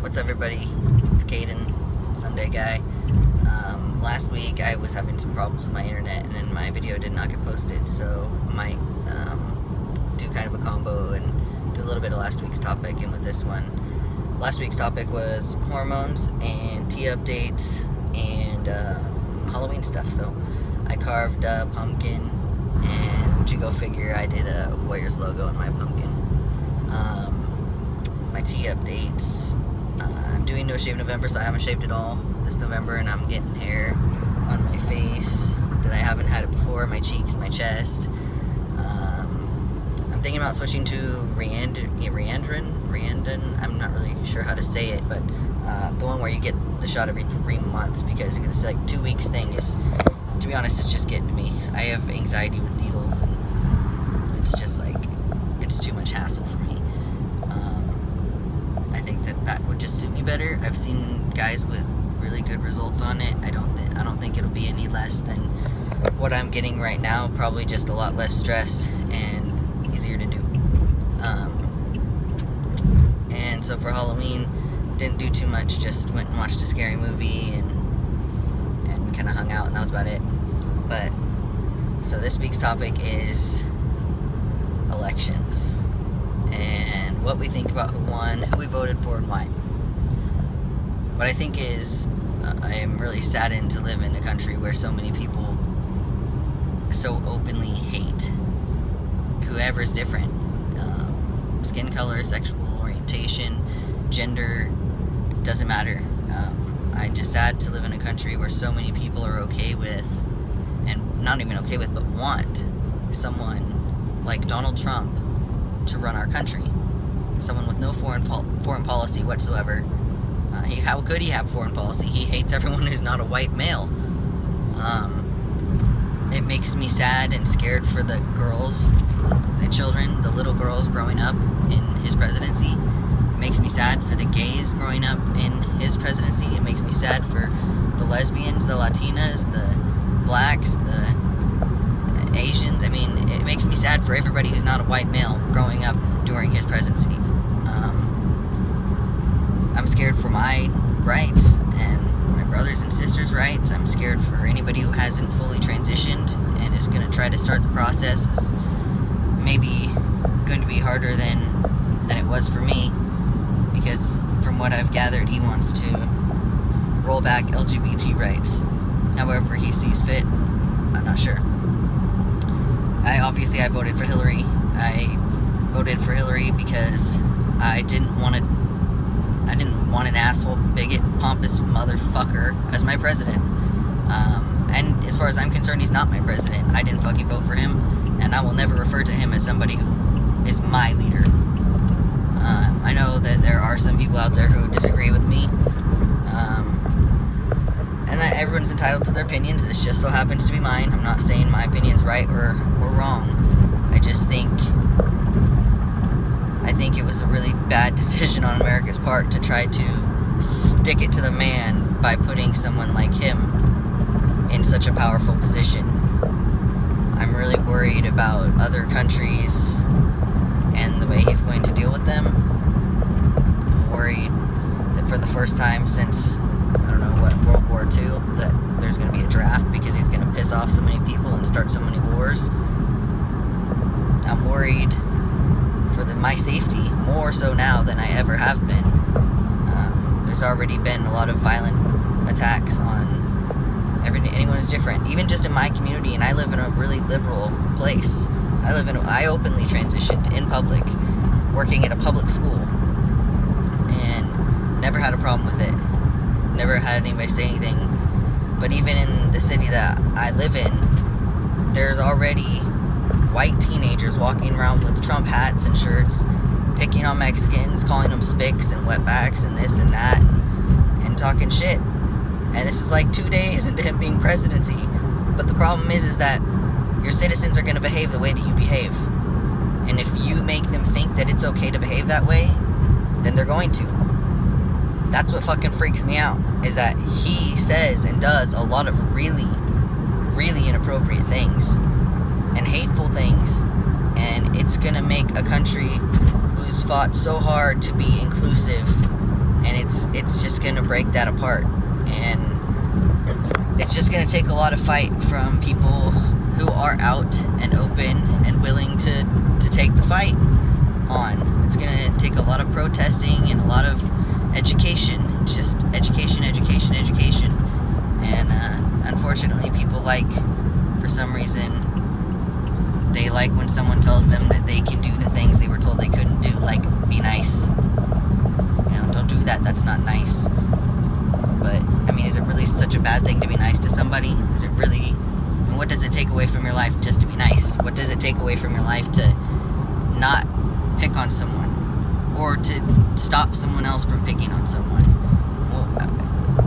What's up, everybody? It's Caedyn, Sunday guy. Last week I was having some problems with my internet, and then my video did not get posted, so I might do kind of a combo and do a little bit of last week's topic in with this one. Last week's topic was hormones and tea updates and Halloween stuff. So I carved a pumpkin, and to go figure, I did a Warriors logo on my pumpkin. My tea updates. I'm doing No Shave November, so I haven't shaved at all this November, and I'm getting hair on my face that I haven't had it before, my cheeks, my chest. I'm thinking about switching to Randon. I'm not really sure how to say it, but the one where you get the shot every 3 months, because it's like 2 weeks thing is, to be honest, it's just getting to me. I have anxiety with needles, and it's just like, it's too much hassle for me. I think that would just suit me better. I've seen guys with really good results on it. I don't think it'll be any less than what I'm getting right now. Probably just a lot less stress and easier to do. And so for Halloween, didn't do too much. Just went and watched a scary movie and kind of hung out, and that was about it. But so this week's topic is elections and what we think about who won, who we voted for, and why. What I think is, I am really saddened to live in a country where so many people so openly hate whoever's different. Skin color, sexual orientation, gender, doesn't matter. I'm just sad to live in a country where so many people are okay with, and not even okay with, but want someone like Donald Trump to run our country. Someone with no foreign policy whatsoever. How could he have foreign policy? He hates everyone who's not a white male. It makes me sad and scared for the girls, the children, the little girls growing up in his presidency. It makes me sad for the gays growing up in his presidency. It makes me sad for the lesbians, the Latinas, the blacks, the Asians. I mean, it makes me sad for everybody who's not a white male growing up during his presidency. I'm scared for my rights and my brothers and sisters' rights. I'm scared for anybody who hasn't fully transitioned and is going to try to start the process. It's maybe going to be harder than it was for me, because from what I've gathered, he wants to roll back LGBT rights however he sees fit. I'm not sure. I voted for Hillary. I voted for Hillary because I didn't want an asshole, bigot, pompous motherfucker as my president. And as far as I'm concerned, he's not my president. I didn't fucking vote for him, and I will never refer to him as somebody who is my leader. I know that there are some people out there who disagree with me, and that everyone's entitled to their opinions. This just so happens to be mine. I'm not saying my opinion's right or wrong. I just think it was a really bad decision on America's part to try to stick it to the man by putting someone like him in such a powerful position. I'm really worried about other countries and the way he's going to deal with them. I'm worried that for the first time since, I don't know what, World War II, that there's going to be a draft because he's going to piss off so many people and start so many wars. I'm worried for my safety, more so now than I ever have been. There's already been a lot of violent attacks on anyone who's different, even just in my community, and I live in a really liberal place. I openly transitioned in public, working at a public school, and never had a problem with it. Never had anybody say anything. But even in the city that I live in, there's already white teenagers walking around with Trump hats and shirts, picking on Mexicans, calling them spics and wetbacks and this and that, and talking shit. And this is like 2 days into him being presidency. But the problem is that your citizens are going to behave the way that you behave. And if you make them think that it's okay to behave that way, then they're going to. That's what fucking freaks me out, is that he says and does a lot of really, really inappropriate things and hateful things, and it's gonna make a country who's fought so hard to be inclusive and it's just gonna break that apart, and it's just gonna take a lot of fight from people who are out and open and willing to take the fight on. It's gonna take a lot of protesting and a lot of education, just education, and unfortunately people for some reason, they like when someone tells them that they can do the things they were told they couldn't do, like be nice. Don't do that, that's not nice. But, I mean, is it really such a bad thing to be nice to somebody? Is it really, and what does it take away from your life just to be nice? What does it take away from your life to not pick on someone? Or to stop someone else from picking on someone?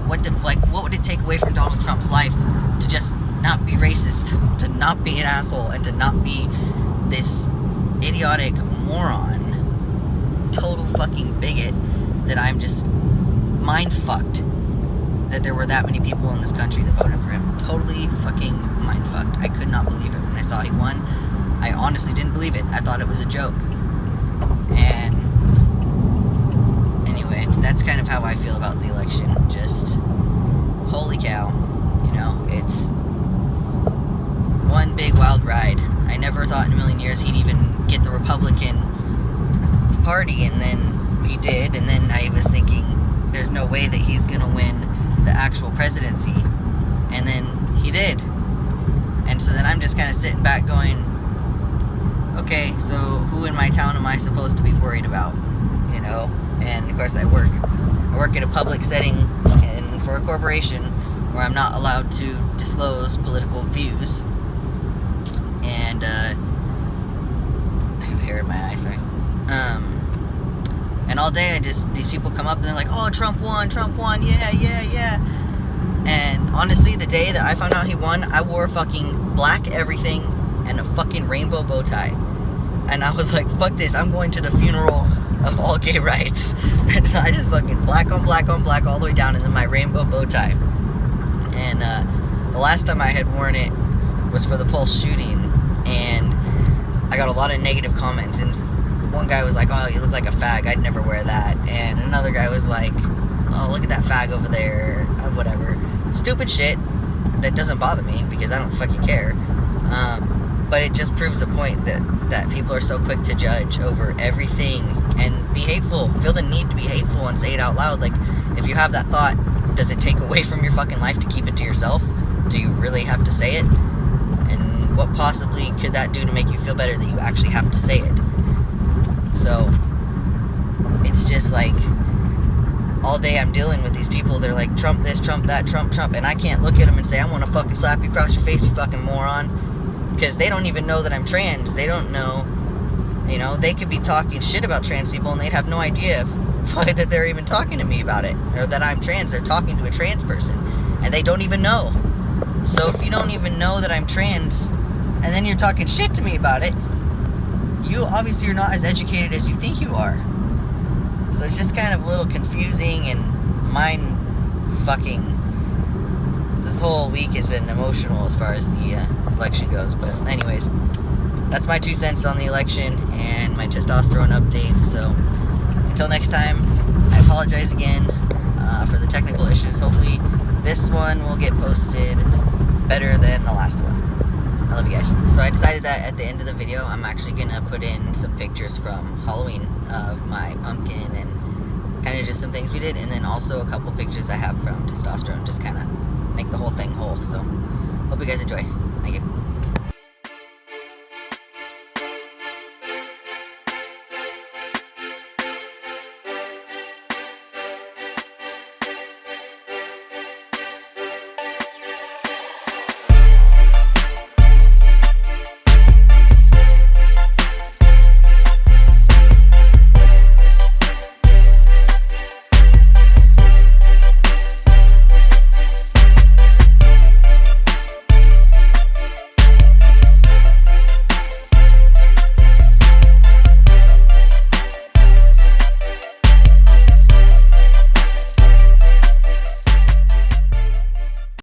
What would it take away from Donald Trump's life to just not be racist, to not be an asshole, and to not be this idiotic moron, total fucking bigot, that I'm just mind-fucked that there were that many people in this country that voted for him. Totally fucking mind-fucked. I could not believe it when I saw he won. I honestly didn't believe it. I thought it was a joke. And anyway, that's kind of how I feel about the election. Just, holy cow. It's one big wild ride. I never thought in a million years he'd even get the Republican Party, and then he did, and then I was thinking there's no way that he's gonna win the actual presidency, and then he did. And so then I'm just kind of sitting back going, okay, so who in my town am I supposed to be worried about? And of course I work in a public setting and for a corporation where I'm not allowed to disclose political views, and I have hair in my eye, sorry. And all day these people come up and they're like, oh, Trump won, yeah. And honestly, the day that I found out he won, I wore fucking black everything and a fucking rainbow bow tie. And I was like, fuck this, I'm going to the funeral of all gay rights. And so I just fucking black on black all the way down, and then my rainbow bow tie. And the last time I had worn it was for the Pulse shooting, and I got a lot of negative comments, and one guy was like, oh, you look like a fag, I'd never wear that. And another guy was like, oh, look at that fag over there, whatever. Stupid shit that doesn't bother me because I don't fucking care. But it just proves a point that people are so quick to judge over everything and be hateful, feel the need to be hateful and say it out loud. Like, if you have that thought, does it take away from your fucking life to keep it to yourself? Do you really have to say it? And what possibly could that do to make you feel better that you actually have to say it? So, it's just like, all day I'm dealing with these people. They're like, Trump this, Trump that, Trump, and I can't look at them and say, I want to fucking slap you across your face, you fucking moron. Because they don't even know that I'm trans. They don't know, they could be talking shit about trans people and they'd have no idea that they're even talking to me about it, or that I'm trans. They're talking to a trans person, and they don't even know. So if you don't even know that I'm trans, and then you're talking shit to me about it, you obviously are not as educated as you think you are. So it's just kind of a little confusing and mind-fucking. This whole week has been emotional as far as the election goes. But anyways, that's my 2 cents on the election and my testosterone updates. So until next time, I apologize again for the technical issues. Hopefully this one will get posted better than the last one. I love you guys. So I decided that at the end of the video, I'm actually going to put in some pictures from Halloween of my pumpkin and kind of just some things we did. And then also a couple pictures I have from testosterone, just kind of make the whole thing whole. So hope you guys enjoy. Thank you.